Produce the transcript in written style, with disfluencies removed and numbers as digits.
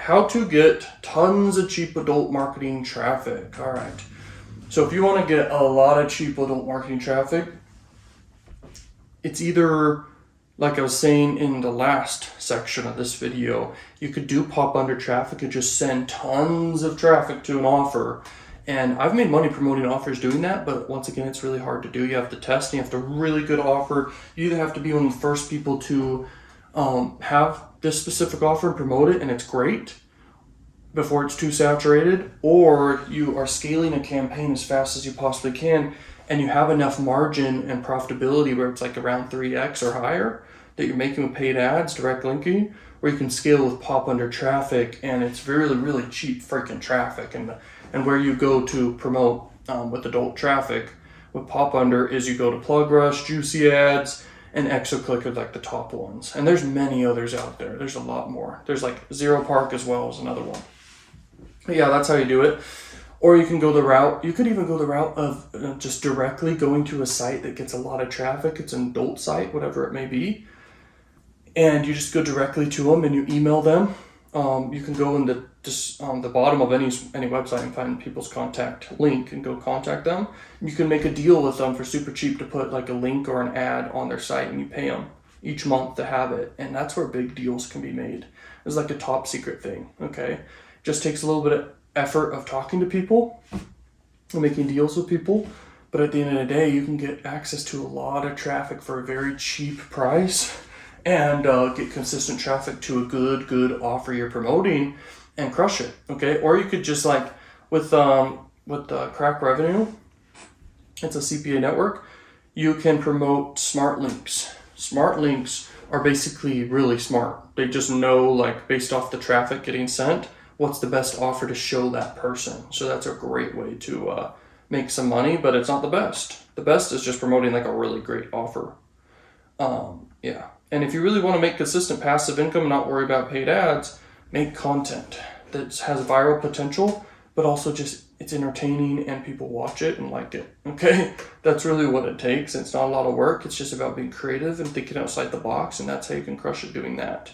how to get tons of cheap adult marketing traffic. All right. So if you want to get a lot of cheap adult marketing traffic, it's either, like I was saying in the last section of this video, you could do pop under traffic and just send tons of traffic to an offer. And I've made money promoting offers doing that, but once again, it's really hard to do. You have to test, and you have to really good offer. You either have to be one of the first people to have this specific offer and promote it, and it's great before it's too saturated, or you are scaling a campaign as fast as you possibly can, and you have enough margin and profitability where it's like around 3x or higher that you're making with paid ads, direct linking, where you can scale with pop under traffic, and it's really, really cheap freaking traffic. And where you go to promote with adult traffic with pop under is you go to Plug Rush, Juicy Ads, and ExoClick are like the top ones. And there's many others out there. There's a lot more. There's like Zero Park as well as another one. But yeah, that's how you do it. Or you can go the route, you could even go the route of just directly going to a site that gets a lot of traffic. It's an adult site, whatever it may be. And you just go directly to them and you email them. You can go in the bottom of any website and find people's contact link and go contact them. You can make a deal with them for super cheap to put like a link or an ad on their site, and you pay them each month to have it. And that's where big deals can be made. It's like a top secret thing, okay? Just takes a little bit of effort of talking to people and making deals with people. But at the end of the day, you can get access to a lot of traffic for a very cheap price and get consistent traffic to a good offer you're promoting and crush it, okay? Or you could just like with Crack Revenue, it's a CPA network, you can promote smart links. Smart links are basically really smart. They just know, like, based off the traffic getting sent, what's the best offer to show that person. So that's a great way to make some money, but it's not the best. The best is just promoting like a really great offer. Yeah. And if you really want to make consistent passive income and not worry about paid ads, make content that has viral potential, but also just it's entertaining and people watch it and like it. Okay? That's really what it takes. It's not a lot of work. It's just about being creative and thinking outside the box, and that's how you can crush it doing that.